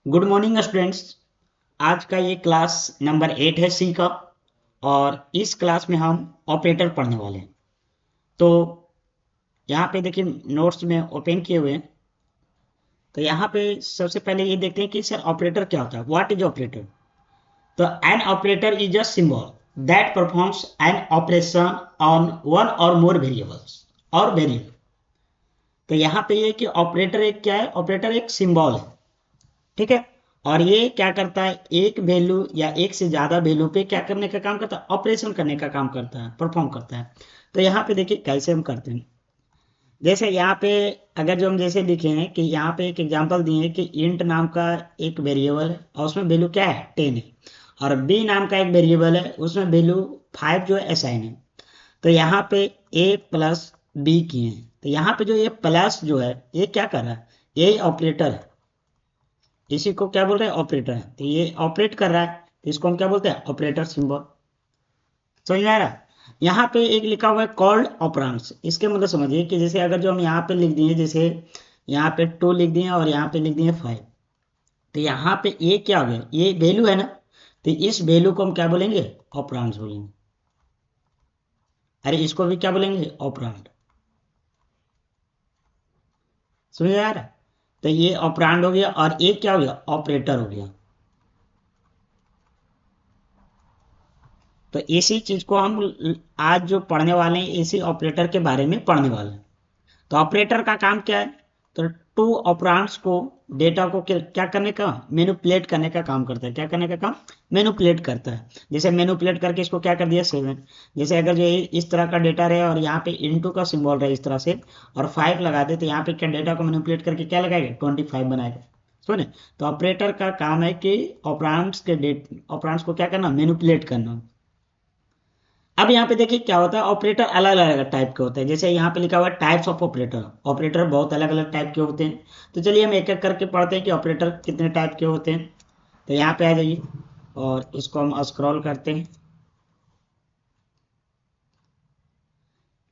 Good morning students. आज का ये क्लास नंबर 8 है सी का। और इस क्लास में हम ऑपरेटर पढ़ने वाले हैं। तो यहाँ पे देखिए, नोट्स में ओपन किए हुए हैं। तो यहाँ पे सबसे पहले ये देखते हैं कि सर ऑपरेटर क्या होता है, व्हाट इज ऑपरेटर। तो an operator is a symbol that performs an operation on one और मोर वेरिएबल्स और वेरिएबल। तो यहाँ पे ये कि ऑपरेटर एक क्या है, ऑपरेटर एक सिंबल है, ठीक है। और ये क्या करता है, एक वैल्यू या एक से ज्यादा वैल्यू पे क्या करने का काम करता है, ऑपरेशन करने का काम करता है, परफॉर्म करता है। तो यहाँ पे देखिए कैसे हम करते हैं। जैसे यहाँ पे अगर जो हम जैसे लिखे हैं कि यहाँ पे एक एग्जांपल दिए हैं कि इंट नाम का एक वेरिएबल है और उसमें वैल्यू क्या है 10 है। और बी नाम का एक वेरिएबल है, उसमें वैल्यू 5 जो है असाइन है। तो यहाँ पे ए प्लस बी किए हैं। तो यहाँ पे जो ये प्लस जो है ये क्या कर रहा है, ये ऑपरेटर है। इसी को क्या बोल रहे हैं, ऑपरेटर है। तो ये ऑपरेट कर रहा है, तो इसको हम क्या बोलते हैं, ऑपरेटर सिंबल। समझ में आ रहा है। यहाँ पे एक लिखा हुआ है कॉल्ड ऑपरेंड्स। इसके मतलब समझिए कि जैसे अगर जो हम यहाँ पे लिख दिए, जैसे यहाँ पे 2 लिख दिए और यहाँ पे लिख दिए 5। तो यहाँ पे ये क्या हो गया, ये वैल्यू है ना। तो इस वैल्यू को हम क्या बोलेंगे, ऑपरेंड्स बोलेंगे। अरे इसको भी क्या बोलेंगे, ऑपरेंड। समझ आ रहा है। तो ये ऑपरेंड हो गया और ये क्या हो गया, ऑपरेटर हो गया। तो इसी चीज को हम आज जो पढ़ने वाले हैं, इसी ऑपरेटर के बारे में पढ़ने वाले हैं। तो ऑपरेटर का काम क्या है, तो टू ऑपरेंड्स को, डेटा को क्या करने का, मैनिपुलेट करने का काम करता है। क्या करने का काम, मैनिपुलेट करता है। जैसे मैनिपुलेट करके इसको क्या कर दिया 7। जैसे अगर जो इस तरह का डेटा रहे और यहाँ पे इंटू का सिंबल रहे इस तरह से और 5 लगा दे, तो यहाँ पे क्या डेटा को मैनिपुलेट करके क्या लगाएगा, 25 बनाएगा। सुने। तो ऑपरेटर का काम है कि ऑपरेंड्स को क्या करना, मैनिपुलेट करना। अब यहाँ पे देखिए क्या होता है, ऑपरेटर अलग अलग टाइप के होते हैं। जैसे यहाँ पे लिखा हुआ है टाइप्स ऑफ ऑपरेटर। ऑपरेटर बहुत अलग अलग टाइप के होते हैं। तो चलिए हम एक एक करके पढ़ते हैं कि ऑपरेटर कितने टाइप के होते हैं। तो यहाँ पे आ जाइए और इसको हम स्क्रॉल करते हैं।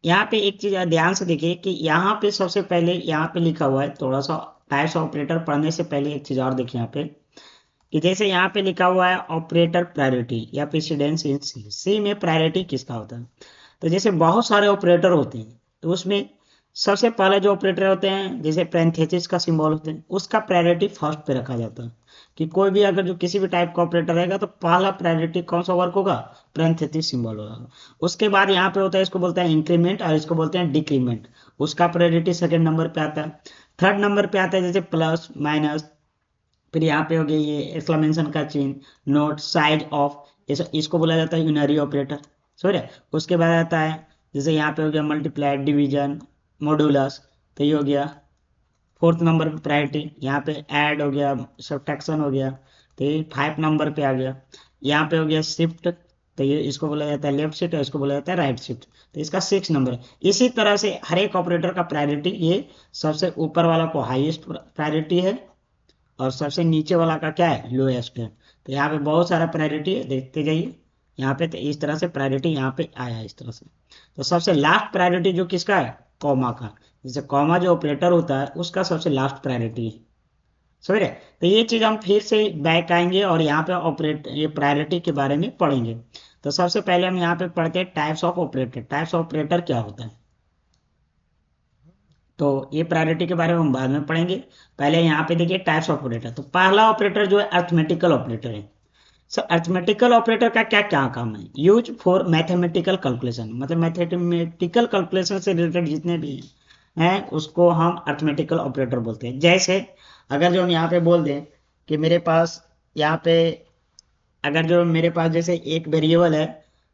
यहाँ पे एक चीज ध्यान से देखिए कि यहाँ पे सबसे पहले यहाँ पे लिखा हुआ है, थोड़ा सा टाइप्स ऑफ ऑपरेटर पढ़ने से पहले एक चीज और देखिए यहाँ पे, कि जैसे यहाँ पे लिखा हुआ है ऑपरेटर प्रायोरिटी या प्रेसिडेंस इन सी। सी में प्रायोरिटी किसका होता है। तो जैसे बहुत सारे ऑपरेटर होते हैं, तो उसमें सबसे पहले जो ऑपरेटर होते हैं, जैसे पैरेंथेसिस का सिंबल होते हैं, उसका प्रायोरिटी फर्स्ट पे रखा जाता है। कि कोई भी अगर जो किसी भी टाइप का ऑपरेटर रहेगा तो पहला प्रायोरिटी कौन सा वर्क होगा, पैरेंथेसिस सिंबल होगा। उसके बाद यहाँ पे होता है, इसको बोलते हैं इंक्रीमेंट और इसको बोलते हैं डिक्रीमेंट। उसका प्रायोरिटी सेकंड नंबर पे आता है। थर्ड नंबर पे आता है जैसे प्लस माइनस। फिर यहाँ पे हो गया ये एक्सक्लेमेशन का चिन्ह, नोट, साइज ऑफ, इसको बोला जाता है यूनरी ऑपरेटर। समझ। उसके बाद आता है जैसे यहाँ पे हो गया मल्टीप्लाई, डिवीजन, मॉडुलस। तो ये हो गया फोर्थ नंबर पे प्रायोरिटी। यहाँ पे ऐड हो गया, सब्ट्रैक्शन हो गया। तो ये 5 नंबर पे आ गया। यहाँ पे हो गया शिफ्ट। तो ये इसको बोला जाता है लेफ्ट शिफ्ट और इसको बोला जाता है राइट शिफ्ट। तो इसका 6 नंबर है। इसी तरह से हर एक ऑपरेटर का प्रायोरिटी, ये सबसे ऊपर वाला को हाईएस्ट प्रायोरिटी है और सबसे नीचे वाला का क्या है, लोएस्ट है। तो यहाँ पे बहुत सारा प्रायोरिटी है, देखते जाइए। यहाँ पे तो इस तरह से प्रायोरिटी यहाँ पे आया है इस तरह से। तो सबसे लास्ट प्रायोरिटी जो किसका है, कॉमा का। जैसे कॉमा जो ऑपरेटर होता है उसका सबसे लास्ट प्रायोरिटी है। समझ रहे। तो ये चीज हम फिर से बैक आएंगे और यहाँ पे ऑपरेट ये प्रायोरिटी के बारे में पढ़ेंगे। तो सबसे पहले हम यहाँ पे पढ़ते हैं types of operator. Types of operator क्या होता है, तो ये प्रायोरिटी के बारे में हम बाद में पढ़ेंगे। पहले यहाँ पे देखिए टाइप्स ऑफ ऑपरेटर। तो पहला ऑपरेटर जो है अर्थमेटिकल ऑपरेटर है। सो अर्थमेटिकल ऑपरेटर का क्या क्या काम है, यूज फॉर मैथमेटिकल कैलकुलेशन। मतलब मैथमेटिकल कैलकुलेशन से रिलेटेड जितने भी हैं उसको हम अर्थमेटिकल ऑपरेटर बोलते हैं। जैसे अगर जो हम यहाँ पे बोल दें कि मेरे पास यहाँ पे, अगर जो मेरे पास जैसे एक वेरिएबल है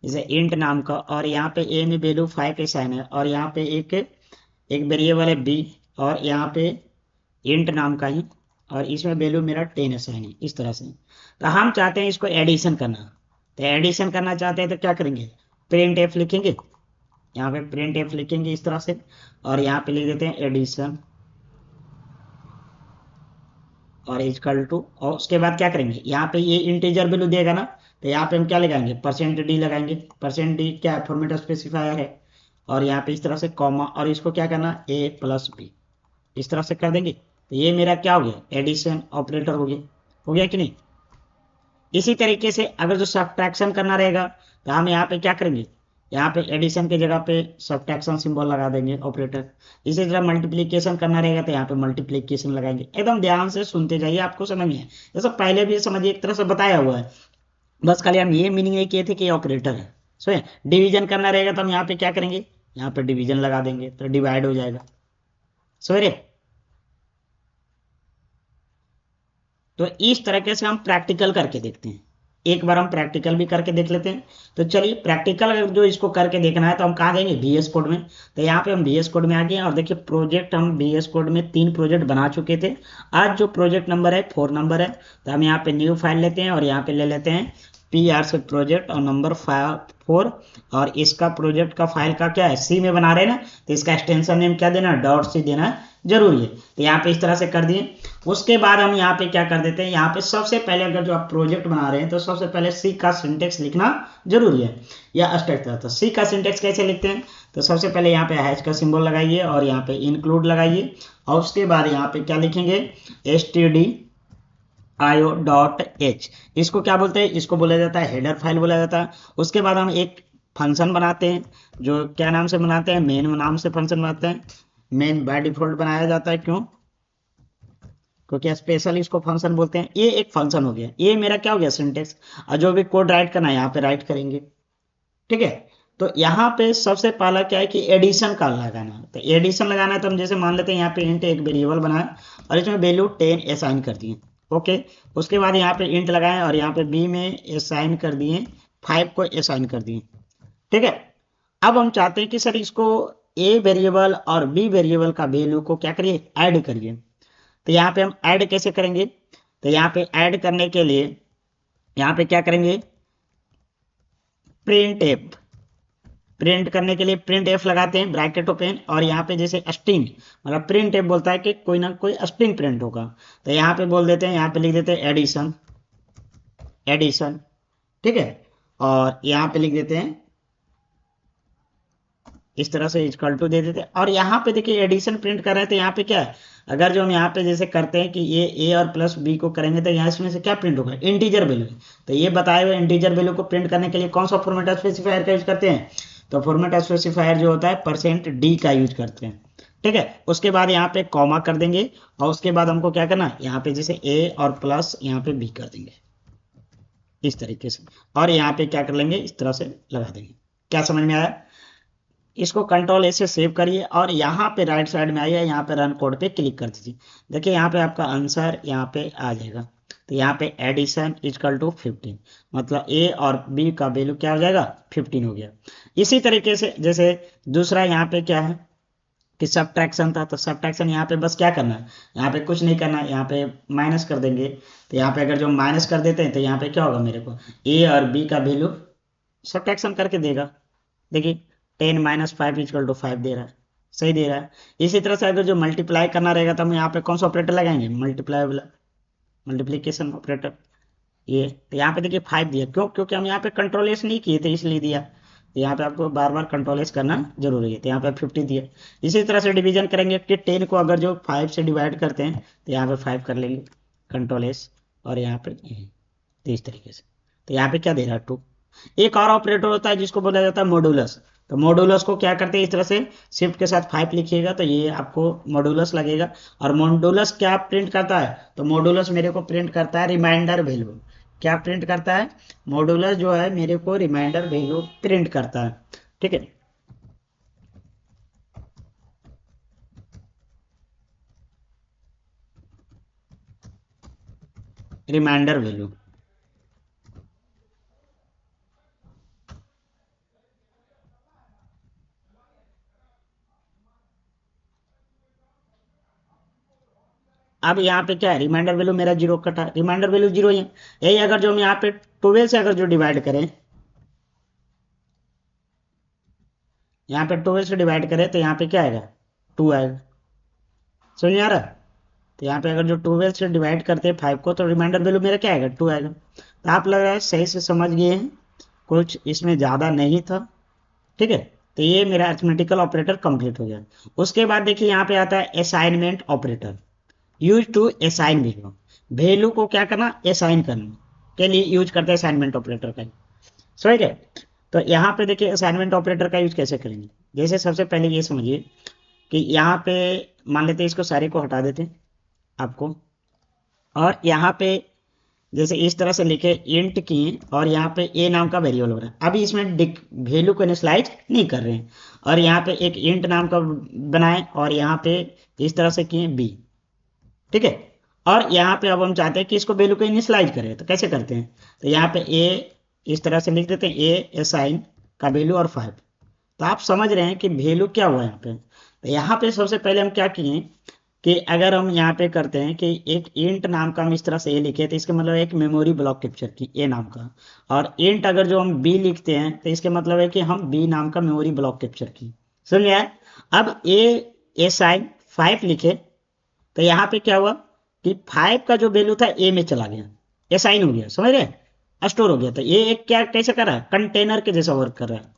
जैसे इंट नाम का, और यहाँ पे ए में वैल्यू 5 के साइन है, और यहाँ पे एक एक वेरिएबल है बी, और यहाँ पे इंट नाम का ही, और इसमें वैल्यू मेरा 10 असाइन है इस तरह से। तो हम चाहते हैं इसको एडिशन करना। तो एडिशन करना चाहते हैं तो क्या करेंगे, प्रिंट एफ लिखेंगे। यहाँ पे प्रिंट एफ लिखेंगे इस तरह से, और यहाँ पे लिख देते हैं एडिशन और इजकल टू। और उसके बाद क्या करेंगे, यहाँ पे ये इंटीजर वैल्यू देगा ना, तो यहाँ पे हम क्या लगाएंगे, परसेंट डी लगाएंगे। परसेंट डी क्या है, फॉर्मेट स्पेसिफायर है। और यहाँ पे इस तरह से कॉमा, और इसको क्या करना, ए प्लस बी, इस तरह से कर देंगे। तो ये मेरा क्या हो गया, एडिशन ऑपरेटर हो गया। हो गया कि नहीं। इसी तरीके से अगर जो सब्ट्रैक्शन करना रहेगा तो हम यहाँ पे क्या करेंगे, यहाँ पे एडिशन की जगह पे सब्ट्रैक्शन सिंबल लगा देंगे ऑपरेटर। इसी तरह मल्टीप्लिकेशन करना रहेगा तो यहाँ पे मल्टीप्लिकेशन लगाएंगे। एकदम ध्यान से सुनते जाइए, आपको समझ में है। ये सब पहले भी समझिए, एक तरह से बताया हुआ है, बस खाली हम ये मीनिंग नहीं किए थे कि ये ऑपरेटर है। सो डिवीजन करना रहेगा तो हम यहाँ पे क्या करेंगे, यहाँ पे डिवीजन लगा देंगे तो डिवाइड हो जाएगा। सो तो इस तरीके से हम प्रैक्टिकल करके देखते हैं। एक बार हम प्रैक्टिकल भी करके देख लेते हैं। तो चलिए प्रैक्टिकल जो इसको करके देखना है तो हम कहाँ देंगे, VS कोड में। तो यहाँ पे हम VS कोड में आ गए और देखिए प्रोजेक्ट हम VS कोड में 3 प्रोजेक्ट बना चुके थे। आज जो प्रोजेक्ट नंबर है 4 नंबर है। तो हम यहाँ पे न्यू फाइल लेते हैं और यहाँ पे ले लेते हैं PR से प्रोजेक्ट और नंबर 4। और इसका प्रोजेक्ट का फाइल का क्या है, C में बना रहे हैं ना, तो इसका एक्सटेंशन नेम क्या देना, .c देना जरूरी है। तो यहाँ पे इस तरह से कर दिए। उसके बाद हम यहाँ पे क्या कर देते हैं, यहाँ पे सबसे पहले अगर जो आप प्रोजेक्ट बना रहे हैं तो सबसे पहले C का सिंटेक्स लिखना जरूरी है या स्ट्रक्चर। तो C का सिंटेक्स कैसे लिखते हैं, तो सबसे पहले यहाँ पे हैश का सिंबल लगाइए और यहाँ पे इंक्लूड लगाइए और उसके बाद यहाँ पे क्या लिखेंगे, stdio.h। इसको क्या बोलते हैं, इसको बोला जाता है हेडर फाइल बोला जाता है। उसके बाद हम एक फंक्शन बनाते हैं, जो क्या नाम से बनाते हैं, मेन नाम से फंक्शन बनाते हैं। मेन बाय डिफॉल्ट बनाया जाता है, क्यों, क्योंकि स्पेशल इसको फंक्शन बोलते हैं। ये एक फंक्शन हो गया, ये मेरा क्या हो गया सिंटेक्स। और जो भी कोड राइट करना है यहाँ पे राइट करेंगे, ठीक है। तो यहाँ पे सबसे पहला क्या है कि एडिशन का लगाना है। तो एडिशन लगाना है तो हम जैसे मान लेते हैं यहाँ पे इंट एक वेरिएबल बनाया और इसमें वैल्यू 10 असाइन कर दिए, ओके। उसके बाद यहाँ पे इंट लगाए और यहाँ पे बी में असाइन कर दिए 5 को असाइन कर दिए, ठीक है। अब हम चाहते हैं कि सर इसको ए वेरिएबल और बी वेरिएबल का वैल्यू को क्या करिए, ऐड करिए। तो यहाँ पे हम ऐड कैसे करेंगे, तो यहाँ पे ऐड करने के लिए यहाँ पे क्या करेंगे, प्रिंट एफ। प्रिंट करने के लिए प्रिंट एफ लगाते हैं ब्रैकेट ओपन और यहाँ पे जैसे स्ट्रिंग, मतलब प्रिंट एफ बोलता है कि कोई ना कोई स्ट्रिंग प्रिंट होगा। तो यहाँ पे बोल देते हैं, यहाँ पे लिख देते हैं एडिशन, एडिशन, ठीक है। और यहाँ पे लिख देते हैं इस तरह से इक्वल टू दे देते हैं। और यहाँ पे देखिए एडिशन प्रिंट कर रहे हैं तो यहाँ पे क्या है, अगर जो हम यहाँ पे जैसे करते हैं कि ये ए और प्लस बी को करेंगे तो यहाँ इसमें से क्या प्रिंट होगा, इंटीजर वैल्यू। तो ये बताए हुए इंटीजर वैल्यू को प्रिंट करने के लिए कौन सा फॉर्मेट स्पेसिफायर का यूज करते हैं, तो फॉर्मेट स्पेसिफायर जो होता है %d का यूज करते हैं, ठीक है। उसके बाद यहाँ पे कॉमा कर देंगे और उसके बाद हमको क्या करना है, यहाँ पे जैसे ए और प्लस यहाँ पे बी कर देंगे इस तरीके से। और यहाँ पे क्या कर लेंगे, इस तरह से लगा देंगे। क्या समझ में आया, इसको कंट्रोल से सेव करिए और यहाँ पे राइट साइड में आइए, यहाँ पे रन कोड पे क्लिक कर दीजिए। देखिए यहाँ पे आपका आंसर यहाँ पे आ जाएगा। तो यहाँ पे एडिशन इक्वल टू 15, मतलब ए और बी का वैल्यू क्या हो जाएगा, 15 हो गया। इसी तरीके से जैसे दूसरा यहाँ पे क्या है कि सब्ट्रैक्शन था, तो सब्ट्रैक्शन यहाँ पे बस क्या करना है, यहाँ पे कुछ नहीं करना है, यहाँ पे माइनस कर देंगे। तो यहाँ पे अगर जो माइनस कर देते हैं तो यहाँ पे क्या होगा, मेरे को ए और बी का वैल्यू सब्ट्रैक्शन करके देगा। देखिए 10 - 5 = 5 दे रहा है, सही दे रहा है। इसी तरह से अगर जो मल्टीप्लाई करना रहेगा तो हम यहाँ पे कौन सा ऑपरेटर लगाएंगे, मल्टीप्लाई वाला, मल्टीप्लीकेशन ऑपरेटर। ये तो यहाँ पे देखिए 5 दिया, क्यों, क्योंकि हम यहाँ पे कंट्रोल एस नहीं किए थे इसलिए दिया। तो यहाँ पे आपको बार बार कंट्रोल एस करना जरूरी है। तो यहाँ पे 50 दिया। इसी तरह से डिवीजन करेंगे कि 10 को अगर जो 5 से डिवाइड करते हैं तो यहाँ पे 5 कर लेंगे, कंट्रोल एस, और यहाँ पे तो इस तरीके से। तो यहाँ पे क्या दे रहा है, 2। एक और ऑपरेटर होता है जिसको बोला जाता है मॉडुलस। तो मॉडुलस को क्या करते हैं, इस तरह से शिफ्ट के साथ 5 लिखिएगा तो ये आपको मॉडुलस लगेगा। और मॉडुलस क्या प्रिंट करता है, तो मॉडुलस मेरे को प्रिंट करता है रिमाइंडर वैल्यू। क्या प्रिंट करता है, मॉडुलस जो है मेरे को रिमाइंडर वैल्यू प्रिंट करता है, ठीक है। रिमाइंडर वैल्यू, अब यहाँ पे क्या है, रिमाइंडर वैल्यू मेरा 0 कटा, रिमाइंडर वैल्यू 0 ही है। यही अगर जो हम यहाँ पे 12 से अगर जो डिवाइड करें, यहाँ पे 12 से डिवाइड करें तो यहाँ पे क्या आएगा, 2 आएगा। समझ में आ रहा है। तो यहाँ पे अगर जो 12 से डिवाइड करते हैं 5 को तो रिमाइंडर वैल्यू मेरा क्या आएगा, 2 आएगा। तो आप लग रहा है सही से समझ गए हैं, कुछ इसमें ज़्यादा नहीं था, ठीक है। तो ये मेरा अरिथमेटिकल ऑपरेटर कंप्लीट हो गया। उसके बाद देखिए यहाँ पे आता है assignment operator, use to assign value. Value को क्या करना, असाइन करने के लिए यूज करते हैं असाइनमेंट ऑपरेटर का। समझ गए। तो यहाँ पे देखिए असाइनमेंट ऑपरेटर का यूज कैसे करेंगे। जैसे सबसे पहले ये समझिए कि यहाँ पे मान लेते हैं इसको सारे को हटा देते हैं आपको, और यहाँ पे जैसे इस तरह से लिखे इंट किए और यहाँ पे ए नाम का वेरिएबल हो रहा है। अभी इसमें वैल्यू को इनिशियलाइज नहीं कर रहे हैं, और यहाँ पे एक इंट नाम का बनाए और यहाँ पे इस तरह से किए बी, ठीक है। और यहाँ पे अब हम चाहते हैं कि इसको वैल्यू को इनिशियलाइज करें, तो कैसे करते हैं, तो यहाँ पे ए इस तरह से लिख देते हैं, ए असाइन का वैल्यू और 5। तो आप समझ रहे हैं कि वैल्यू क्या हुआ यहाँ पे। तो यहाँ पे सबसे पहले हम क्या किए कि अगर हम यहाँ पे करते हैं कि एक इंट नाम का हम इस तरह से ए लिखे, तो इसके मतलब एक मेमोरी ब्लॉक कैप्चर की ए नाम का, और इंट अगर जो हम बी लिखते हैं तो इसके मतलब है कि हम बी नाम का मेमोरी ब्लॉक कैप्चर की। समझ आया। अब ए साइन 5 लिखे तो यहाँ पे क्या हुआ कि 5 का जो वैल्यू था ए में चला गया, ए साइन हो गया, समझ रहे, स्टोर हो गया। तो ये एक क्या कैसे कर रहा है, कंटेनर के जैसा वर्क कर रहा है,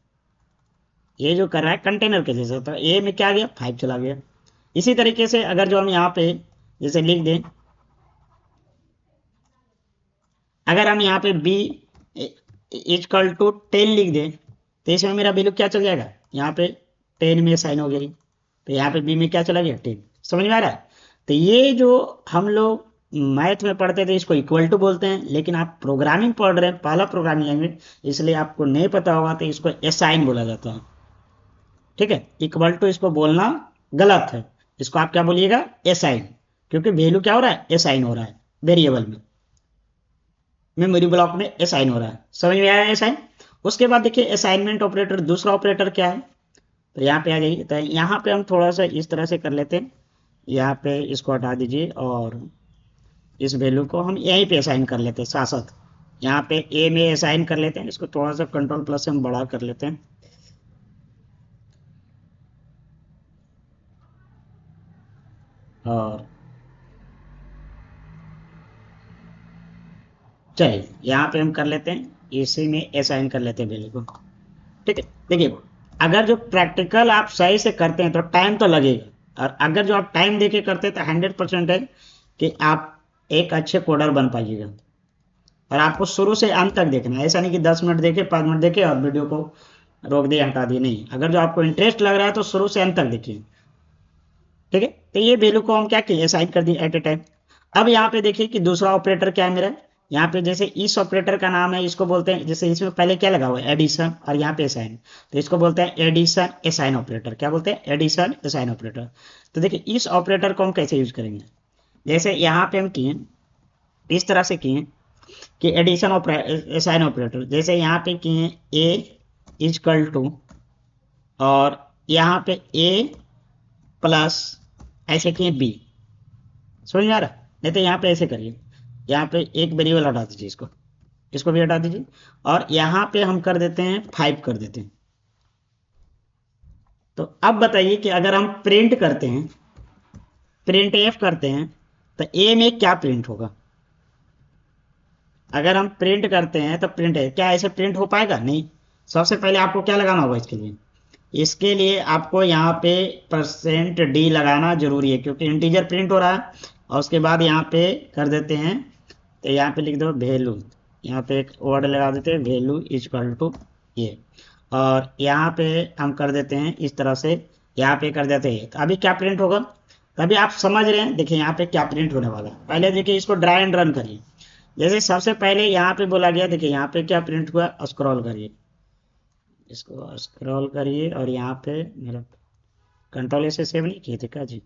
ये जो कर रहा है कंटेनर के जैसा। तो ए में क्या गया, 5 चला गया। इसी तरीके से अगर जो हम यहाँ पे जैसे लिख दें, अगर हम यहाँ पे b इक्वल टू 10 लिख दें तो इसमें मेरा वैल्यू क्या चल जाएगा, यहाँ पे 10 में साइन हो गई, तो यहाँ पे b में क्या चला गया, 10। समझ में आ रहा है। तो ये जो हम लोग मैथ में पढ़ते थे इसको इक्वल टू बोलते हैं, लेकिन आप प्रोग्रामिंग पढ़ रहे हैं, पहला प्रोग्रामिंग लैंग्वेज, इसलिए आपको नहीं पता होगा तो इसको असाइन बोला जाता है। ठीक है, इक्वल टू इसको बोलना गलत है, इसको आप क्या बोलिएगा, असाइन, क्योंकि वैल्यू क्या हो रहा है, असाइन हो रहा है वेरिएबल में, मेमोरी ब्लॉक में असाइन हो रहा है। समझ में आया असाइन। उसके बाद देखिए असाइनमेंट ऑपरेटर, दूसरा ऑपरेटर क्या है, तो यहाँ पे आ जाइए। तो यहाँ पे हम थोड़ा सा इस तरह से कर लेते हैं, यहाँ पे इसको हटा दीजिए और इस वैल्यू को हम यहीं पे असाइन कर लेते हैं साथ साथ, यहाँ पे ए में असाइन कर लेते हैं, इसको थोड़ा सा कंट्रोल प्लस से हम बड़ा कर लेते हैं, और चलिए यहाँ पे हम कर लेते हैं, इसी में असाइन कर लेते हैं वैल्यू को। ठीक है, देखिए अगर जो प्रैक्टिकल आप सही से करते हैं तो टाइम तो लगेगा, और अगर जो आप टाइम देके करते हैं तो 100% है कि आप एक अच्छे कोडर बन पाइएगा। और आपको शुरू से अंत तक देखना है, ऐसा नहीं कि 10 मिनट देखे, 5 मिनट देखे और वीडियो को रोक दिए, हटा दिए, नहीं। अगर जो आपको इंटरेस्ट लग रहा है तो शुरू से अंत तक देखिए। ठीक है, तो ये वैल्यू को हम क्या किए, असाइन कर दिए एट ए टाइम। अब यहाँ पे देखिए कि दूसरा ऑपरेटर क्या है मेरा, यहाँ पे जैसे इस ऑपरेटर का नाम है, इसको बोलते हैं, जैसे इसमें पहले क्या लगा हुआ है, एडिशन, और यहाँ पे असाइन, तो इसको बोलते हैं एडिशन असाइन ऑपरेटर। क्या बोलते हैं, एडिशन असाइन ऑपरेटर। तो देखिए इस ऑपरेटर को हम कैसे यूज करेंगे, जैसे यहाँ पे हम किए इस तरह से किए कि एडिशन असाइन ऑपरेटर, जैसे यहाँ पे किए ए इजकल टू, और यहाँ पे ए प्लस ऐसे किए बी। समझ में आ रहा, नहीं तो यहाँ पे ऐसे करिए, यहाँ पे एक वेरिएबल हटा दीजिए, इसको इसको भी हटा दीजिए, और यहाँ पे हम कर देते हैं 5 कर देते हैं। तो अब बताइए कि अगर हम प्रिंट करते हैं, प्रिंट एफ करते हैं, तो ए में क्या प्रिंट होगा। अगर हम प्रिंट करते हैं तो प्रिंट है, क्या ऐसे प्रिंट हो पाएगा, नहीं। सबसे पहले आपको क्या लगाना होगा इसके लिए, इसके लिए आपको यहाँ पे %d लगाना जरूरी है, क्योंकि इंटीजर प्रिंट हो रहा है। और उसके बाद यहाँ पे कर देते हैं, तो यहाँ पे लिख दो वैल्यू, यहाँ पे एक वर्ड लगा देते हैं वैल्यू इक्वल टू ये, और यहाँ पे हम कर देते हैं इस तरह से, यहाँ पे कर देते हैं। तो अभी क्या प्रिंट होगा, तो अभी आप समझ रहे हैं, देखिए यहाँ पे क्या प्रिंट होने वाला है। पहले देखिए इसको ड्राई एंड रन करिए। जैसे सबसे पहले यहाँ पे बोला गया, देखिए यहाँ पे क्या प्रिंट हुआ, स्क्रॉल करिए, इसको स्क्रॉल करिए, और यहाँ पे मेरा कंट्रोल एस से सेव नहीं किए थे क्या जी,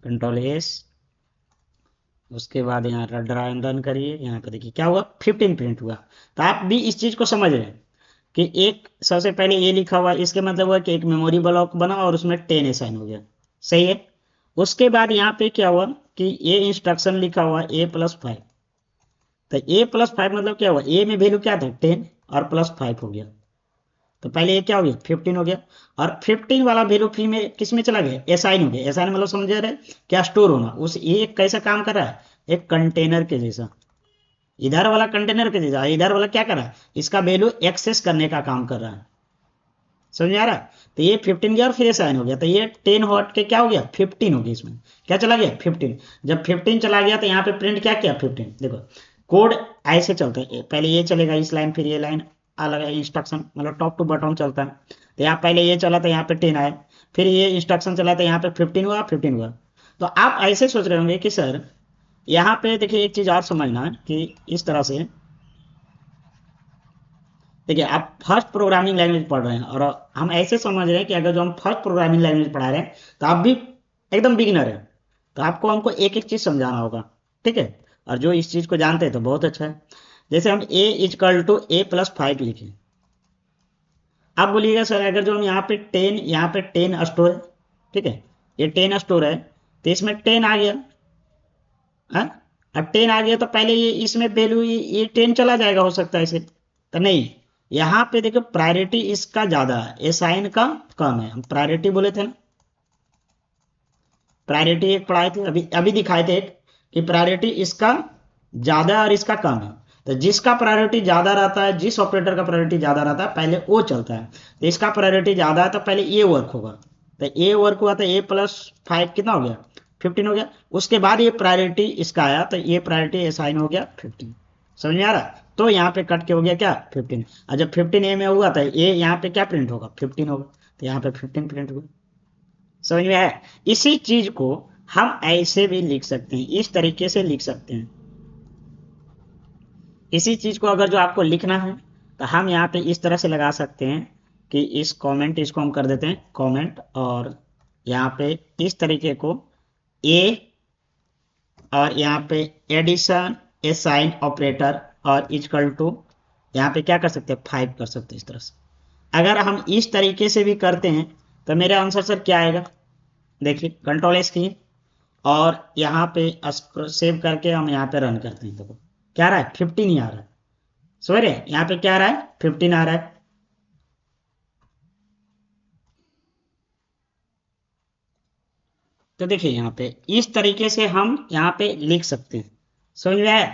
कंट्रोल एस, उसके बाद यहाँ रन करिए, यहाँ पे देखिए क्या हुआ, 15 प्रिंट हुआ। तो आप भी इस चीज को समझ रहे हैं कि एक सबसे पहले ये लिखा हुआ, इसके मतलब हुआ कि एक मेमोरी ब्लॉक बना और उसमें 10 असाइन हो गया, सही है। उसके बाद यहाँ पे क्या हुआ कि ये इंस्ट्रक्शन लिखा हुआ A+5, तो A+5 मतलब क्या हुआ, ए में वैल्यू क्या था 10 और +5 हो गया, तो पहले ये क्या हो गया 15 हो गया, और 15 वाला वैल्यू फिर में किस में चला गया, असाइन हो गया। असाइन मतलब समझ रहे क्या, स्टोर होना, उस ये कैसा काम कर रहा है, एक कंटेनर के जैसा, इधर वाला कंटेनर के जैसा, इधर वाला क्या कर रहा है, इसका वैल्यू एक्सेस करने का काम कर रहा है। समझ आ रहा है। तो ये 15 गया और फिर साइन हो गया, तो ये 10 हट के क्या हो गया 15 हो गया, इसमें क्या चला गया 15। जब 15 चला गया तो यहाँ पे प्रिंट क्या किया 15। देखो कोड ऐसे चलता है, पहले ये चलेगा इस लाइन, फिर ये लाइन अलग है, इंस्ट्रक्शन मतलब टॉप टू बॉटम चलता है। तो यहाँ पहले ये चला तो यहाँ पे 10 आया, फिर ये इंस्ट्रक्शन चला तो यहाँ पे 15 हुआ, 15 हुआ। तो आप ऐसे सोच रहे होंगे कि सर यहाँ पे देखिए एक चीज और समझना कि इस तरह से देखिए आप फर्स्ट प्रोग्रामिंग लैंग्वेज पढ़ रहे हैं और हम ऐसे समझ रहे हैं कि अगर जो हम फर्स्ट प्रोग्रामिंग लैंग्वेज पढ़ा रहे हैं तो आप भी एकदम बिगिनर है, तो आपको हमको एक एक चीज समझाना होगा, ठीक है। और जो इस चीज को जानते हैं तो बहुत अच्छा है। जैसे हम a is equal to a plus 5 लिखें, आप बोलिएगा सर अगर जो हम यहाँ पे 10 स्टोर है, ठीक है, ये 10 स्टोर है तो इसमें 10 आ गया, हाँ, अब 10 आ गया तो पहले ये इसमें वैल्यू ये 10 चला जाएगा, हो सकता है इसे, तो नहीं, यहाँ पे देखो प्रायोरिटी इसका ज्यादा है, ये साइन का कम है। हम प्रायोरिटी बोले थे ना, प्रायोरिटी एक पढ़ाए थे, अभी अभी दिखाए थे एक, कि प्रायोरिटी इसका ज्यादा और इसका कम है। तो जिसका प्रायोरिटी ज्यादा रहता है, जिस ऑपरेटर का प्रायोरिटी ज्यादा रहता है पहले वो चलता है, तो इसका प्रायोरिटी ज्यादा है तो पहले ये वर्क होगा। तो ए वर्क हुआ तो ए प्लस 5 कितना हो गया 15 हो गया। उसके बाद ये प्रायोरिटी इसका आया तो ये प्रायोरिटी असाइन हो गया 15। समझ में आ रहा, तो यहाँ पे कट के हो गया क्या 15। और जब 15 ए में हुआ तो ए यहाँ पे क्या प्रिंट होगा 15 होगा, तो यहाँ पे 15 प्रिंट हुआ। समझ में आया। इसी चीज को हम ऐसे भी लिख सकते हैं, इस तरीके से लिख सकते हैं। इसी चीज को अगर जो आपको लिखना है तो हम यहाँ पे इस तरह से लगा सकते हैं कि इस कमेंट इसको हम कर देते हैं कमेंट, और यहाँ पे इस तरीके को ए, और यहाँ पे एडिशन ए साइन ऑपरेटर और इक्वल टू यहाँ पे क्या कर सकते हैं 5 कर सकते हैं इस तरह से। अगर हम इस तरीके से भी करते हैं तो मेरे आंसर सर क्या आएगा, देखिए कंट्रोल एस की और यहाँ पे सेव करके हम यहाँ पे रन करते हैं, देखो क्या आ रहा है 15 ही आ रहा है। समझ रहे यहाँ पे क्या आ रहा है 15 आ रहा है। तो देखिए यहाँ पे इस तरीके से हम यहाँ पे लिख सकते हैं। समझ में आया।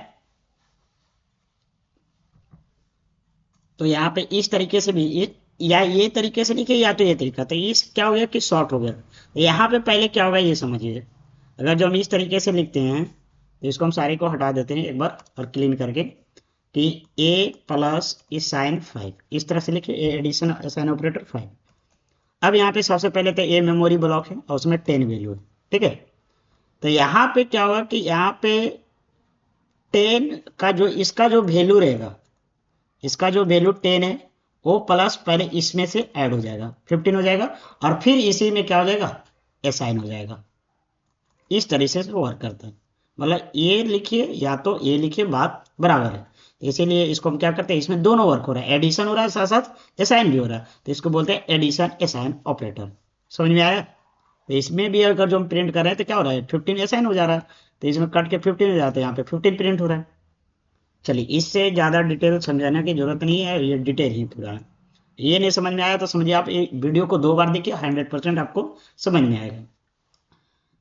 तो यहाँ पे इस तरीके से भी या ये तरीके से लिखे या तो ये तरीका, तो इस क्या हो गया कि शॉर्ट हो गया। तो यहाँ पे पहले क्या होगा ये समझिए, अगर जो हम इस तरीके से लिखते हैं तो इसको हम सारे को हटा देते हैं एक बार और क्लीन करके, कि ए प्लस इस साइन 5 इस तरह से लिखे, ए एडिशन साइन ऑपरेटर 5। अब यहाँ पे सबसे पहले तो ए मेमोरी ब्लॉक है और उसमें 10 वैल्यू है, ठीक है। तो यहाँ पे क्या होगा कि यहाँ पे 10 का जो इसका जो वैल्यू रहेगा, इसका जो वैल्यू 10 है वो प्लस पहले इसमें से ऐड हो जाएगा 15 हो जाएगा, और फिर इसी में क्या हो जाएगा असाइन हो जाएगा। इस तरीके से वर्क करता है, मतलब ये लिखिए या तो ये लिखिए बात बराबर है। इसीलिए इसको हम क्या करते हैं, इसमें दोनों वर्क हो रहा है, एडिशन हो रहा है साथ साथ असाइन भी हो रहा है, तो इसको बोलते हैं एडिशन असाइन ऑपरेटर। समझ में आया। तो इसमें भी अगर जो हम प्रिंट कर रहे हैं तो क्या हो रहा है 15 असाइन हो जा रहा है, तो इसमें कट के 15 हो जाते हैं, यहाँ पे 15 प्रिंट हो रहा है। चलिए इससे ज़्यादा डिटेल समझाने की जरूरत नहीं है, ये डिटेल ही पूरा है। ये नहीं समझ में आया तो समझिए आप एक वीडियो को 2 बार देखिए, 100% आपको समझ में आएगा।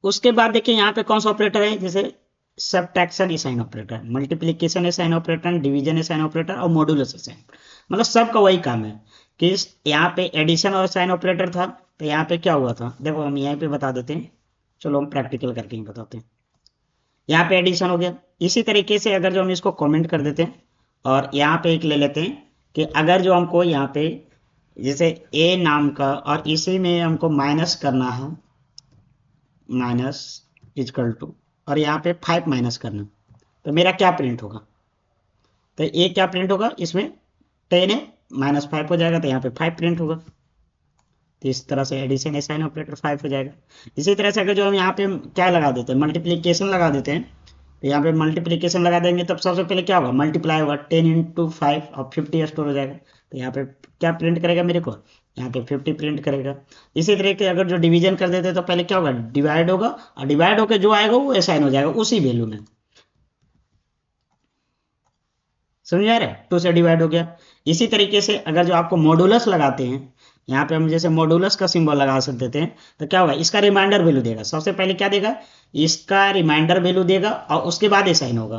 उसके बाद देखिए यहाँ पे कौन सा ऑपरेटर है, जैसे subtraction assign operator, multiplication assign operator, division assign operator और मॉड्यूलस असाइन, मतलब सबका वही काम है कि यहाँ पे एडिशन और असाइन ऑपरेटर था, तो यहाँ पे क्या हुआ था देखो हम यहाँ पे बता देते हैं। चलो हम प्रैक्टिकल करके ही बताते हैं। यहाँ पे एडिशन हो गया। इसी तरीके से अगर जो हम इसको कमेंट कर देते हैं और यहाँ पे एक ले लेते हैं कि अगर जो हमको यहाँ पे जैसे ए नाम का और इसी में हमको माइनस करना है, माइनस इजकल टू, और यहाँ पे 5 माइनस करना, तो मेरा क्या प्रिंट होगा, तो ए क्या प्रिंट होगा, इसमें 10 है माइनस 5 हो जाएगा तो यहाँ पे 5 प्रिंट होगा। तो इस तरह से एडिशन असाइन ऑपरेटर 5 हो जाएगा। इसी तरह से अगर जो हम यहाँ पे क्या लगा देते हैं मल्टीप्लीकेशन लगा देते हैं, तो यहाँ पे मल्टीप्लीकेशन लगा देंगे तब सबसे पहले क्या होगा मल्टीप्लाई होगा 10 इंटू 5 और 50 स्टोर हो जाएगा। तो यहाँ पे क्या प्रिंट करेगा मेरे को, यहाँ पे 50 प्रिंट करेगा। इसी तरह के अगर जो डिवीजन कर देते हैं तो पहले क्या होगा डिवाइड होगा, और डिवाइड होकर जो आएगा वो असाइन हो जाएगा उसी वैल्यू में। समझ आ रहा है, 2 से डिवाइड हो गया। इसी तरीके से अगर जो आपको मॉडुलस लगाते हैं, यहाँ पे हम जैसे मॉडुलस का सिंबल लगा सकते थे, तो क्या होगा इसका रिमाइंडर वैल्यू देगा, सबसे पहले क्या देगा इसका रिमाइंडर वैल्यू देगा और उसके बाद असाइन होगा,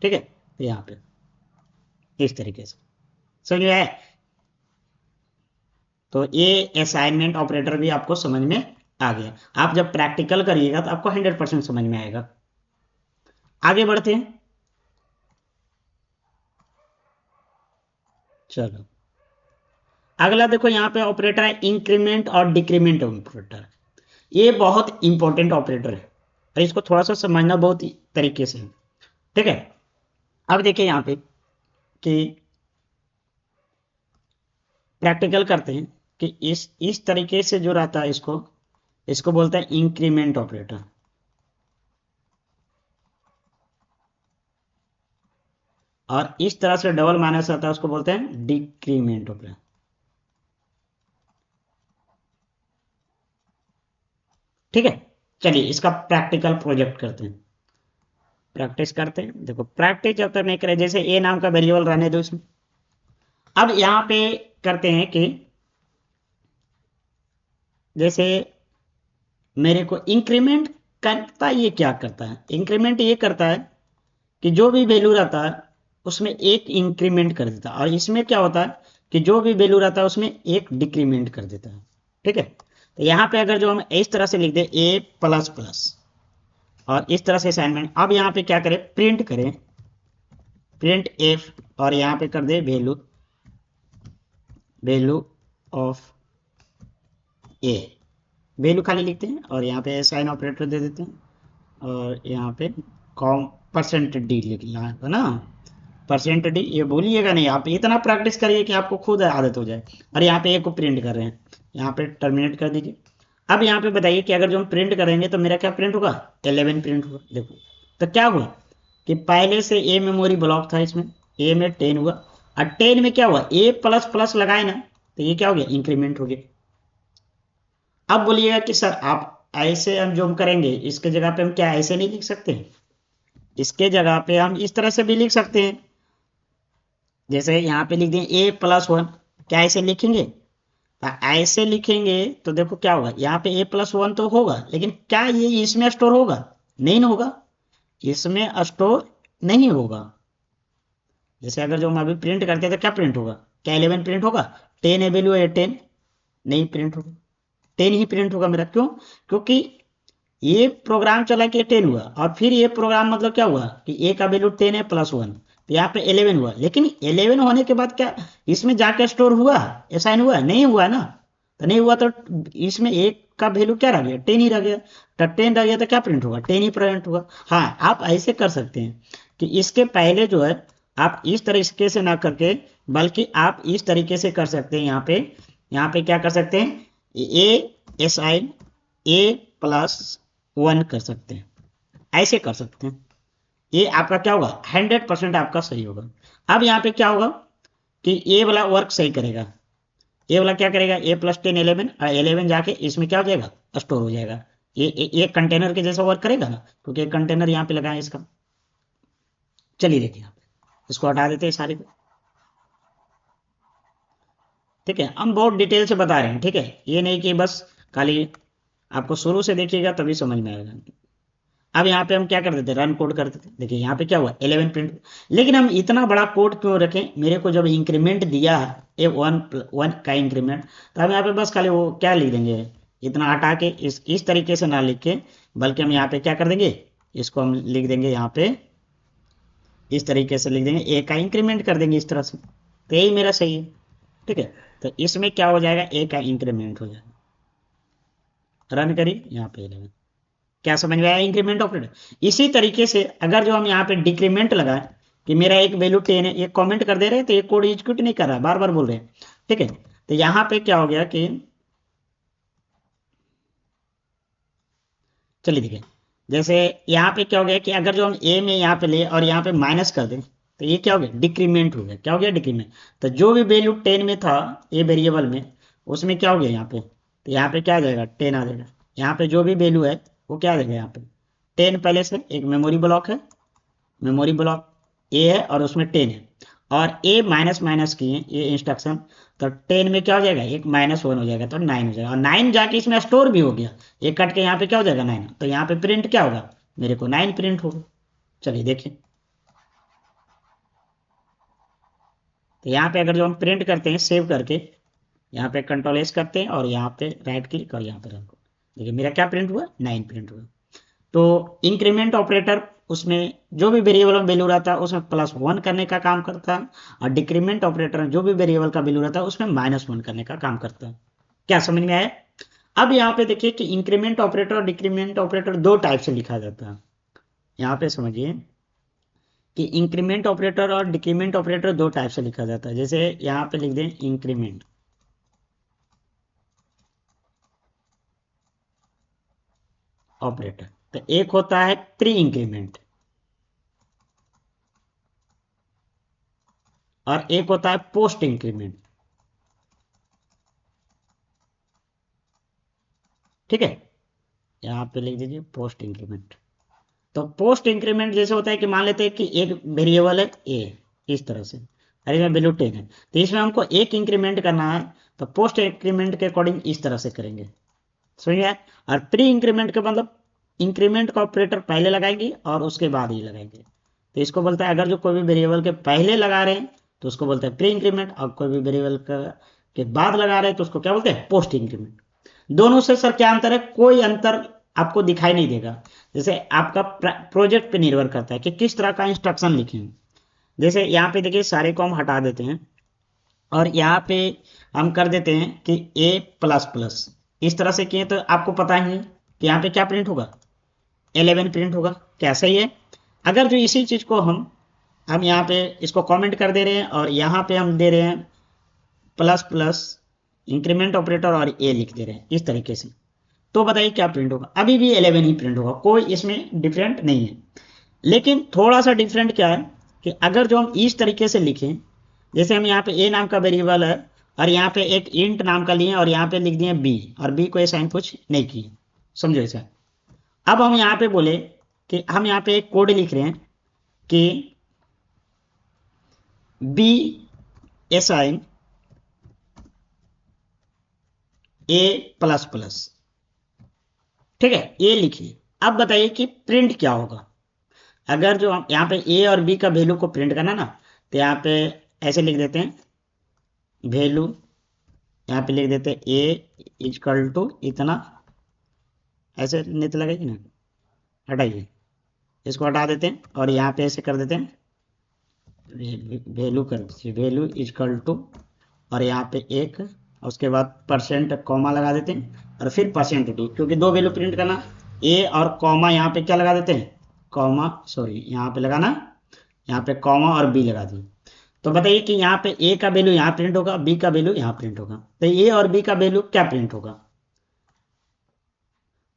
ठीक है। तो यहाँ पे इस तरीके से समझ में आया। तो ये असाइनमेंट ऑपरेटर भी आपको समझ में आ गया। आप जब प्रैक्टिकल करिएगा तो आपको 100% समझ में आएगा। आगे बढ़ते हैं। चलो अगला देखो, यहाँ पे ऑपरेटर है इंक्रीमेंट और डिक्रीमेंट ऑपरेटर। ये बहुत इंपॉर्टेंट ऑपरेटर है और इसको थोड़ा सा समझना बहुत तरीके से है। ठीक है, अब देखिए यहाँ पे कि प्रैक्टिकल करते हैं कि इस तरीके से जो रहता है इसको इसको बोलते हैं इंक्रीमेंट ऑपरेटर, और इस तरह से डबल माइनस आता है उसको बोलते हैं डिक्रीमेंट ऑपरेटर। ठीक है, चलिए इसका प्रैक्टिकल प्रोजेक्ट करते हैं, प्रैक्टिस करते हैं। देखो प्रैक्टिस जब तक नहीं करें, जैसे ए नाम का वेरिएबल रहने दो इसमें। अब यहां पे करते हैं कि जैसे मेरे को इंक्रीमेंट करता, ये क्या करता है, इंक्रीमेंट ये करता है कि जो भी वैल्यू रहता है उसमें एक इंक्रीमेंट कर देता है, और इसमें क्या होता है कि जो भी वैल्यू रहता है उसमें एक डिक्रीमेंट कर देता है। ठीक है, तो यहां पे अगर जो हम इस तरह से लिख दे ए प्लस प्लस और इस तरह से असाइनमेंट, अब यहां पे क्या करें, प्रिंट करें, प्रिंट एफ, और यहां पे कर दे value, value of A, value खाली लिखते हैं और यहाँ पे साइन ऑपरेटर दे देते हैं, और यहाँ पे कॉम परसेंट डी लिखना है ना, परसेंट डी, ये भूलिएगा नहीं, आप इतना प्रैक्टिस करिए कि आपको खुद आदत हो जाए। और यहाँ पे ए को प्रिंट कर रहे हैं, यहाँ पे टर्मिनेट कर दीजिए। अब यहाँ पे बताइए कि अगर जो हम प्रिंट करेंगे तो मेरा क्या प्रिंट होगा, 11 प्रिंट होगा। देखो तो क्या हुआ कि पहले से ए मेमोरी ब्लॉक था, इसमें ए में 10 हुआ, और 10 में क्या हुआ, ए प्लस प्लस लगाए ना, तो ये क्या हो गया, इंक्रीमेंट हो गया। अब बोलिएगा कि सर आप ऐसे हम जो हम करेंगे इसके जगह पे हम क्या ऐसे नहीं लिख सकते, इसके जगह पे हम इस तरह से भी लिख सकते हैं, जैसे यहाँ पे लिख दें ए प्लस वन, क्या ऐसे लिखेंगे, ऐसे लिखेंगे तो देखो क्या होगा, यहाँ पे ए प्लस वन तो होगा, लेकिन क्या ये इसमें स्टोर होगा, नहीं होगा, इसमें स्टोर नहीं होगा। जैसे अगर जो हम अभी प्रिंट करते हैं तो क्या प्रिंट होगा, क्या 11 प्रिंट होगा, 10 है वैल्यू है 10, नहीं प्रिंट होगा, 10 ही प्रिंट होगा मेरा। क्यों, क्योंकि ये प्रोग्राम चला के 10 हुआ, और फिर ये प्रोग्राम मतलब क्या हुआ कि ए का वैल्यू 10 है प्लस वन, तो यहाँ पे 11 हुआ, लेकिन 11 होने के बाद क्या इसमें जाके स्टोर हुआ, असाइन हुआ, नहीं हुआ ना, तो नहीं हुआ तो इसमें एक का वैल्यू क्या रह गया, 10 ही रह गया, तो 10 रह गया तो क्या प्रिंट होगा, 10 ही प्रिंट होगा। हाँ, आप ऐसे कर सकते हैं कि इसके पहले जो है आप इस तरीके से ना करके, बल्कि आप इस तरीके से कर सकते हैं, यहाँ पे क्या कर सकते हैं, ए असाइन ए प्लस वन कर सकते हैं, ऐसे कर सकते हैं, ये आपका क्या होगा, 100% आपका सही होगा। अब यहाँ पे क्या होगा कि ए वाला वर्क सही करेगा, ए वाला क्या करेगा, ए प्लस 10 11, और 11 जाके इसमें क्या हो जाएगा, स्टोर हो जाएगा, ये कंटेनर के जैसा वर्क करेगा ना, क्योंकि एक कंटेनर यहाँ पे लगा है इसका। चलिए देखिए यहाँ पे इसको हटा देते हैं सारे को। ठीक है, हम बहुत डिटेल से बता रहे हैं, ठीक है, ये नहीं कि बस खाली आपको शुरू से देखिएगा तभी समझ में आएगा। अब यहाँ पे हम क्या कर देते, रन कोड कर देते, देखिए यहाँ पे क्या हुआ 11 प्रिंट। लेकिन हम इतना बड़ा कोड क्यों रखें, मेरे को जब इंक्रीमेंट दिया है ए वन वन का इंक्रीमेंट, तो हम यहाँ पे बस खाली वो क्या लिख देंगे, इतना हटा के इस तरीके से ना लिख के, बल्कि हम यहाँ पे क्या कर देंगे, इसको हम लिख देंगे यहाँ पे इस तरीके से लिख देंगे, ए का इंक्रीमेंट कर देंगे इस तरह से, तो यही मेरा सही है। ठीक है, तो इसमें क्या हो जाएगा, ए का इंक्रीमेंट हो जाएगा। रन करिए, यहाँ पे 11, क्या समझ में आया इंक्रीमेंट ऑपरेटर। इसी तरीके से अगर जो हम यहाँ पे डिक्रीमेंट लगाए कि मेरा एक वैल्यू 10 है, ये कमेंट कर दे रहे हैं तो ये कोड एग्जीक्यूट नहीं कर रहा, बार बार बोल रहे हैं। ठीक है, तो यहाँ पे क्या हो गया कि चलिए देखिए, जैसे यहाँ पे क्या हो गया कि अगर जो हम ए में यहाँ पे ले और यहाँ पे माइनस कर दें, तो ये क्या हो गया, डिक्रीमेंट हो गया, क्या हो गया, डिक्रीमेंट। तो जो भी वैल्यू 10 में था ए वेरिएबल में, उसमें क्या हो गया यहाँ पे, तो यहाँ पे क्या आ जाएगा, 10 आ जाएगा। यहाँ पे जो भी वैल्यू है वो क्या आ जाएगा, यहाँ पे 10 पहले से एक मेमोरी ब्लॉक है, मेमोरी ब्लॉक ए है और उसमें 10 है, और ए माइनस माइनस किए ये इंस्ट्रक्शन, तो 10 में क्या हो जाएगा, एक माइनस वन हो जाएगा तो 9 हो जाएगा, और 9 जाके इसमें स्टोर भी हो गया, एक कट के यहाँ पे क्या हो जाएगा 9, तो यहाँ पे प्रिंट क्या होगा, मेरे को 9 प्रिंट होगा। चलिए देखिए, तो यहाँ पे अगर जो हम प्रिंट करते हैं सेव करके, यहाँ पे कंट्रोल एस करते हैं और यहाँ पे राइट क्लिक और यहाँ पे रन। देखिए मेरा क्या प्रिंट हुआ, 9 प्रिंट हुआ। तो इंक्रीमेंट ऑपरेटर उसमें जो भी वेरिएबल में वैल्यू रहता है उसमें +1 करने का काम करता है, और डिक्रीमेंट ऑपरेटर जो भी वेरिएबल का वैल्यू रहता है उसमें -1 करने का काम करता है। क्या समझ में आया? अब यहाँ पे देखिए कि इंक्रीमेंट ऑपरेटर और डिक्रीमेंट ऑपरेटर दो टाइप से लिखा जाता है। यहाँ पे समझिए कि इंक्रीमेंट ऑपरेटर और डिक्रीमेंट ऑपरेटर दो टाइप से लिखा जाता है। जैसे यहाँ पे लिख दें इंक्रीमेंट ऑपरेटर, तो एक होता है प्री इंक्रीमेंट और एक होता है पोस्ट इंक्रीमेंट। ठीक है, यहाँ पे लिख दीजिए पोस्ट इंक्रीमेंट। तो पोस्ट इंक्रीमेंट जैसे होता है कि मान लेते हैं कि एक वेरिएबल है ए, इस तरह से, अरे में वैल्यू 10 है, तो इसमें हमको एक इंक्रीमेंट करना है, तो पोस्ट इंक्रीमेंट के अकॉर्डिंग इस तरह से करेंगे, समझिए। और प्री इंक्रीमेंट का मतलब इंक्रीमेंट का ऑपरेटर पहले लगाएंगे और उसके बाद ही लगाएंगे, तो इसको बोलता है, अगर जो कोई भी वेरिएबल के पहले लगा रहे हैं तो उसको बोलते हैं प्री इंक्रीमेंट, और कोई भी वेरिएबल के बाद लगा रहे हैं तो उसको क्या बोलते हैं, पोस्ट इंक्रीमेंट। दोनों से सर क्या अंतर है? कोई अंतर आपको दिखाई नहीं देगा। जैसे आपका प्रोजेक्ट पे निर्भर करता है कि किस तरह का इंस्ट्रक्शन लिखें। जैसे यहाँ पे देखिए सारे को हम हटा देते हैं और यहाँ पे हम कर देते हैं कि A++, इस तरह से किए तो आपको पता ही है कि यहाँ पे क्या प्रिंट होगा, 11 प्रिंट होगा। क्या सही है? अगर जो इसी चीज को हम यहाँ पे इसको कमेंट कर दे रहे हैं और यहाँ पे हम दे रहे हैं प्लस प्लस इंक्रीमेंट ऑपरेटर और ए लिख दे रहे हैं इस तरीके से, तो बताइए क्या प्रिंट होगा? अभी भी 11 ही प्रिंट होगा, कोई इसमें डिफरेंट नहीं है। लेकिन थोड़ा सा डिफरेंट क्या है कि अगर जो हम इस तरीके से लिखें, जैसे हम यहाँ पे ए नाम का वेरिएबल है और यहाँ पे एक इंट नाम का लिए और यहाँ पे लिख दिए बी, और बी को असाइन कुछ नहीं किए, समझो ऐसा। अब हम यहाँ पे बोले कि हम यहाँ पे एक कोड लिख रहे हैं कि बी असाइन A++, ठीक है, ये लिखिए। अब बताइए कि प्रिंट क्या होगा? अगर जो हम यहाँ पे ए और बी का वैल्यू को प्रिंट करना ना, तो यहाँ पे ऐसे लिख देते हैं वैल्यू, यहाँ पे लिख देते हैं A = इतना, ऐसे नहीं तो लगेगी ना, हटाइए, इसको हटा देते हैं और यहाँ पे ऐसे कर देते हैं वैल्यू, कर दीजिए वैल्यू = और यहाँ पे एक, उसके बाद परसेंट कॉमा लगा देते हैं और फिर %d, क्योंकि दो वैल्यू प्रिंट करना, ए और कॉमा यहाँ पे क्या लगा देते हैं, कॉमा, सॉरी यहाँ पे लगाना, यहाँ पे कॉमा और बी लगा दिए। तो बताइए कि यहाँ पे ए का वैल्यू यहाँ प्रिंट होगा, बी का वैल्यू यहाँ प्रिंट होगा, तो ए और बी का वैल्यू क्या प्रिंट होगा?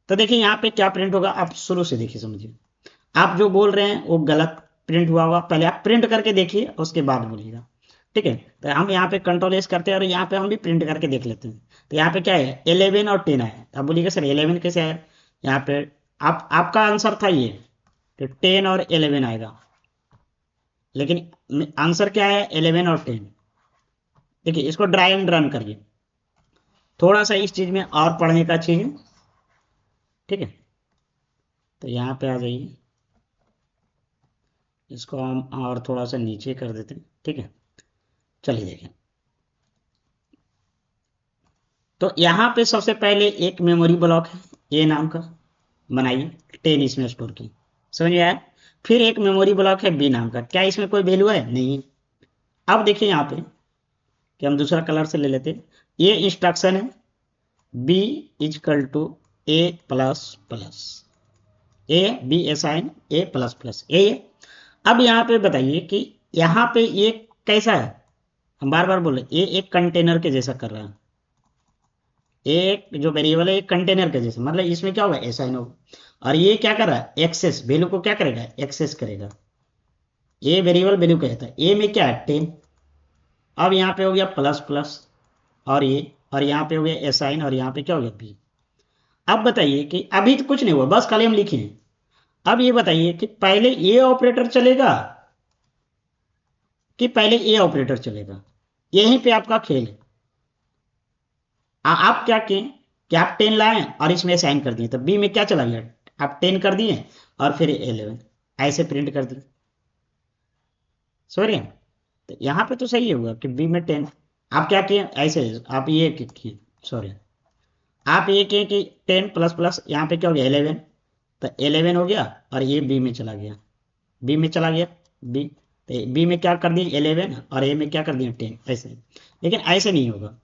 तो देखिए यहाँ पे क्या प्रिंट होगा, आप शुरू से देखिए, समझिए। आप जो बोल रहे हैं वो गलत प्रिंट हुआ होगा, पहले आप प्रिंट करके देखिए उसके बाद बोलिएगा, ठीक है। तो हम यहाँ पे कंट्रोल एस करते हैं और यहाँ पे हम भी प्रिंट करके देख लेते हैं। तो यहाँ पे क्या है, 11 और 10 आया। अब बोलिएगा सर 11 कैसे आया? यहाँ पे आपका आंसर था ये, तो 10 और 11 आएगा, लेकिन आंसर क्या है, 11 और 10। देखिए इसको ड्राई एंड रन करिए, थोड़ा सा इस चीज में और पढ़ने का चीज है, ठीक है। तो यहाँ पे आ जाइए, इसको हम और थोड़ा सा नीचे कर देते हैं, ठीक है। चलिए देखें, तो यहाँ पे सबसे पहले एक मेमोरी ब्लॉक है ए नाम का, बनाइए, 10 इसमें स्टोर की, समझ में आया? फिर एक मेमोरी ब्लॉक है बी नाम का, क्या इसमें कोई वैल्यू है? नहीं। अब देखिए यहाँ पे कि हम दूसरा कलर से ले लेते हैं, ये इंस्ट्रक्शन है B = A++, A be assign A++, ए। अब यहाँ पे बताइए कि यहाँ पे ये कैसा है, हम बार बार बोले ये एक कंटेनर के जैसा कर रहा है, एक जो वेरिएबल है एक कंटेनर के जैसे, मतलब इसमें क्या होगा, असाइन होगा। और ये क्या कर रहा है, एक्सेस वैल्यू को क्या करेगा, एक्सेस करेगा। ये वेरिएबल वैल्यू कहता है, ए में क्या है, 10। अब यहाँ पे हो गया प्लस प्लस और ये, और यहाँ पे हो गया असाइन और यहाँ पे क्या हो गया बी। अब बताइए कि अभी तो कुछ नहीं हुआ, बस खाली हम लिखे हैं। अब ये बताइए कि पहले ये ऑपरेटर चलेगा कि पहले ए ऑपरेटर चलेगा, यहीं पे आपका खेल है। आप क्या किए कि आप 10 लाए और इसमें साइन कर दिए, तो बी में क्या चला गया, आप 10 कर दिए और फिर 11 ऐसे प्रिंट कर दिए, सॉरी। तो यहाँ पे तो सही होगा कि बी में 10। आप क्या किए ऐसे, आप ये किए, सॉरी, आप ये किए कि 10 प्लस प्लस यहाँ पे क्या हो गया 11, तो 11 हो गया और ये बी में चला गया, बी में चला गया, बी, तो बी में क्या कर दिए 11 और ए में क्या कर दिया 10, ऐसे। लेकिन ऐसे नहीं होगा,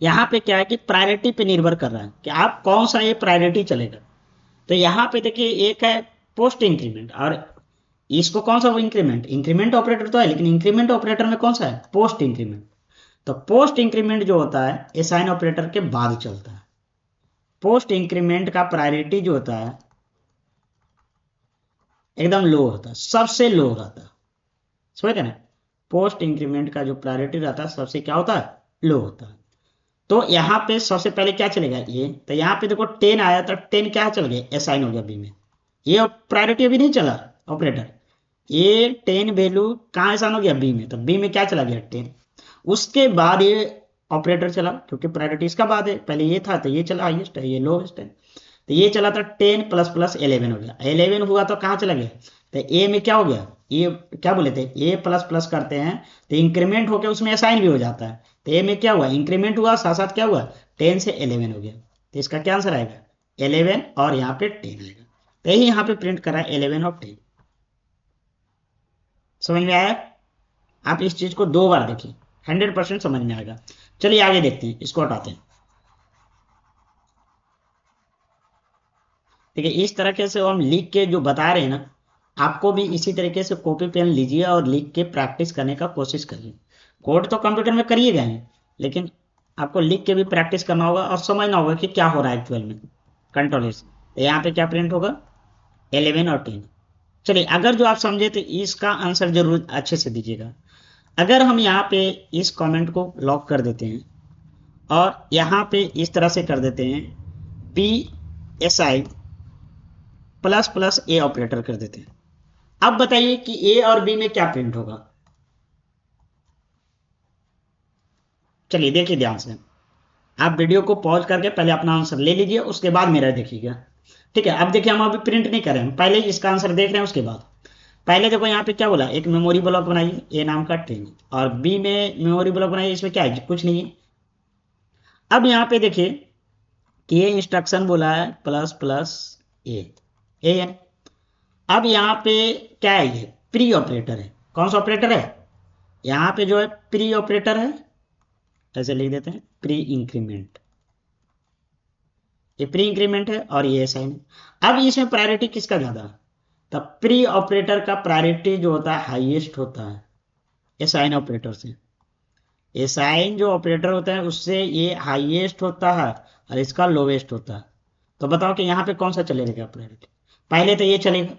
यहाँ पे क्या है कि प्रायोरिटी पे निर्भर कर रहा है कि आप कौन सा ये प्रायोरिटी चलेगा। तो यहाँ पे देखिए एक है पोस्ट इंक्रीमेंट, और इसको कौन सा वो इंक्रीमेंट, इंक्रीमेंट ऑपरेटर तो है, लेकिन इंक्रीमेंट ऑपरेटर में कौन सा है पोस्ट इंक्रीमेंट। तो पोस्ट इंक्रीमेंट जो होता है असाइन ऑपरेटर के बाद चलता है। पोस्ट इंक्रीमेंट का प्रायोरिटी जो होता है एकदम लो होता है, सबसे लो रहता है, समझ रहे ना। पोस्ट इंक्रीमेंट का जो प्रायोरिटी रहता है सबसे क्या होता है लो होता है। तो यहाँ पे सबसे पहले क्या चलेगा ये, तो यहाँ पे देखो 10 आया तो 10 क्या चल गया असाइन हो गया बी में, ये प्रायोरिटी अभी नहीं चला ऑपरेटर, ये 10 वैल्यू कहाँ असाइन हो गया बी में, तो बी में क्या चला गया 10। उसके बाद ये ऑपरेटर चला, क्योंकि प्रायोरिटी इसका बाद है, पहले ये था तो ये चला हाईएस्ट है, ये लोएस्ट है, तो ये चला था 10 प्लस प्लस 11 हो गया, 11 हुआ तो कहाँ चला गया, तो ए में क्या हो गया, ये क्या बोले थे ए प्लस प्लस करते हैं तो इंक्रीमेंट होकर उसमें असाइन भी हो जाता है, तो ए में क्या हुआ इंक्रीमेंट हुआ, साथ साथ क्या हुआ 10 से 11 हो गया, तो इसका क्या आंसर आएगा 11 और यहाँ पे 10 आएगा। तो यही यहाँ पे प्रिंट करा 11 और 10। समझ में आया, आप इस चीज को 2 बार देखिए 100% समझ में आएगा। चलिए आगे देखते हैं, इसको हटाते हैं। ठीक है, इस तरीके से हम लिख के जो बता रहे हैं ना, आपको भी इसी तरीके से कॉपी पेन लीजिए और लिख के प्रैक्टिस करने का कोशिश करिए। कोड तो कंप्यूटर में करिएगा ही, लेकिन आपको लिख के भी प्रैक्टिस करना होगा और समझना होगा कि क्या हो रहा है एक्चुअल में। कंट्रोल एस, तो यहाँ पे क्या प्रिंट होगा 11 और 10। चलिए अगर जो आप समझे तो इसका आंसर जरूर अच्छे से दीजिएगा। अगर हम यहाँ पे इस कमेंट को लॉक कर देते हैं और यहाँ पे इस तरह से कर देते हैं P S I plus plus A operator कर देते हैं, अब बताइए कि ए और बी में क्या प्रिंट होगा। चलिए देखिए ध्यान से, आप वीडियो को पॉज करके पहले अपना आंसर ले लीजिए, उसके बाद मेरा देखिएगा। ठीक है, अब देखिए हम अभी प्रिंट नहीं करें, हम पहले इसका आंसर देख रहे हैं, उसके बाद पहले देखो यहाँ पे क्या बोला, एक मेमोरी ब्लॉक बनाइए ए नाम का ट्रेन, और बी में मेमोरी ब्लॉक बनाइए, इसमें क्या है कुछ नहीं है। अब यहाँ पे देखिए कि ये इंस्ट्रक्शन बोला है प्लस प्लस ए एन। अब यहाँ पे क्या है, ये प्री ऑपरेटर है, कौन सा ऑपरेटर है यहाँ पे जो है प्री ऑपरेटर है, ऐसे लिख देते हैं प्री इंक्रीमेंट, ये प्री इंक्रीमेंट है और ये साइन। अब इसमें प्रायोरिटी किसका ज्यादा है, तब प्री ऑपरेटर का प्रायोरिटी जो होता है हाईएस्ट होता है ये साइन ऑपरेटर से, ये साइन जो ऑपरेटर होता है उससे ये हाईएस्ट होता है और इसका लोवेस्ट होता है। तो बताओ कि यहाँ पे कौन सा चलेगा प्रायोरिटी, पहले तो ये चलेगा,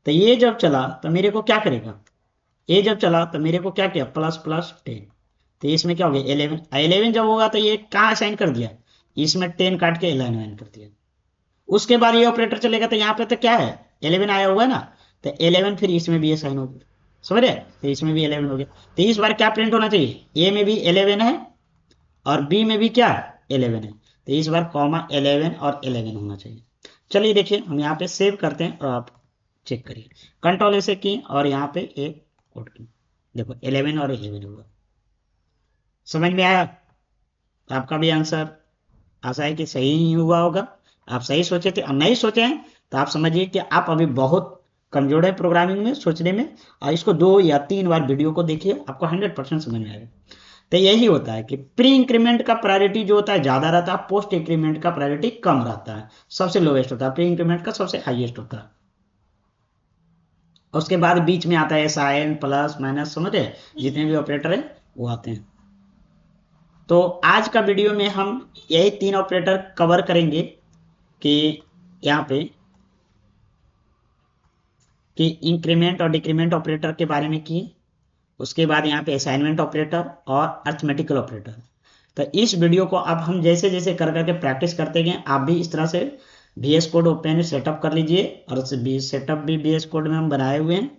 तो ये जब चला तो मेरे को क्या करेगा, ये जब चला तो मेरे को क्या किया प्लस प्लस 10, तो इसमें क्या हो गया 11, 11 जब होगा तो ये कहाँ असाइन कर दिया, इसमें 10 काट के 11 कर दिया। उसके बाद ये ऑपरेटर चलेगा तो यहाँ पे तो क्या है 11 आया हुआ है ना, तो 11 फिर इसमें भी असाइन हो गया, समझ रहे, तो इसमें भी 11 हो गया। तो इस बार क्या प्रिंट होना चाहिए, ए में भी 11 है और बी में भी क्या 11 है, तो इस बार कॉमा 11 और 11 होना चाहिए। चलिए देखिए हम यहाँ पे सेव करते हैं और आप चेक करिए, कंट्रोल ऐसे की और यहाँ पे एक कोड की, देखो 11 और 11 हुआ। समझ में आया, तो आपका भी आंसर आशा है कि सही ही हुआ होगा, आप सही सोचे थे और नहीं सोचे हैं तो आप समझिए कि आप अभी बहुत कमजोर है प्रोग्रामिंग में सोचने में, और इसको 2 या 3 बार वीडियो को देखिए, आपको 100% समझ में आएगा। तो यही होता है कि प्री इंक्रीमेंट का प्रायोरिटी जो होता है ज्यादा रहता है, पोस्ट इंक्रीमेंट का प्रायोरिटी कम रहता है, सबसे लोवेस्ट होता है, प्री इंक्रीमेंट का सबसे हाईएस्ट होता है। उसके बाद बीच में आता है साइन प्लस माइनस, समझे, जितने भी ऑपरेटर है वो आते हैं। तो आज का वीडियो में हम यही 3 ऑपरेटर कवर करेंगे कि यहाँ पे कि इंक्रीमेंट और डिक्रीमेंट ऑपरेटर के बारे में की, उसके बाद यहाँ पे असाइनमेंट ऑपरेटर और अर्थमेटिकल ऑपरेटर। तो इस वीडियो को अब हम जैसे जैसे कर करके प्रैक्टिस करते गए, आप भी इस तरह से VS कोड ओपन सेटअप कर लीजिए, और उस सेटअप भी VS कोड में हम बनाए हुए हैं।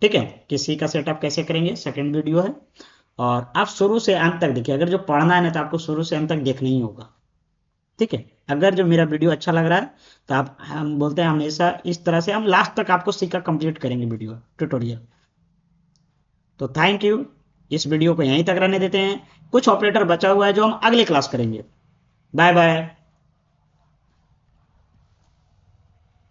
ठीक है, किसी का सेटअप कैसे करेंगे सेकंड वीडियो है, और आप शुरू से अंत तक देखिए, अगर जो पढ़ना है ना तो आपको शुरू से अंत तक देखना ही होगा। ठीक है, अगर जो मेरा वीडियो अच्छा लग रहा है तो आप, हम बोलते हैं हमेशा इस तरह से हम लास्ट तक आपको सीखा कंप्लीट करेंगे वीडियो ट्यूटोरियल। तो थैंक यू। इस वीडियो को यहीं तक रहने देते हैं। कुछ ऑपरेटर बचा हुआ है जो हम अगले क्लास करेंगे। Bye bye.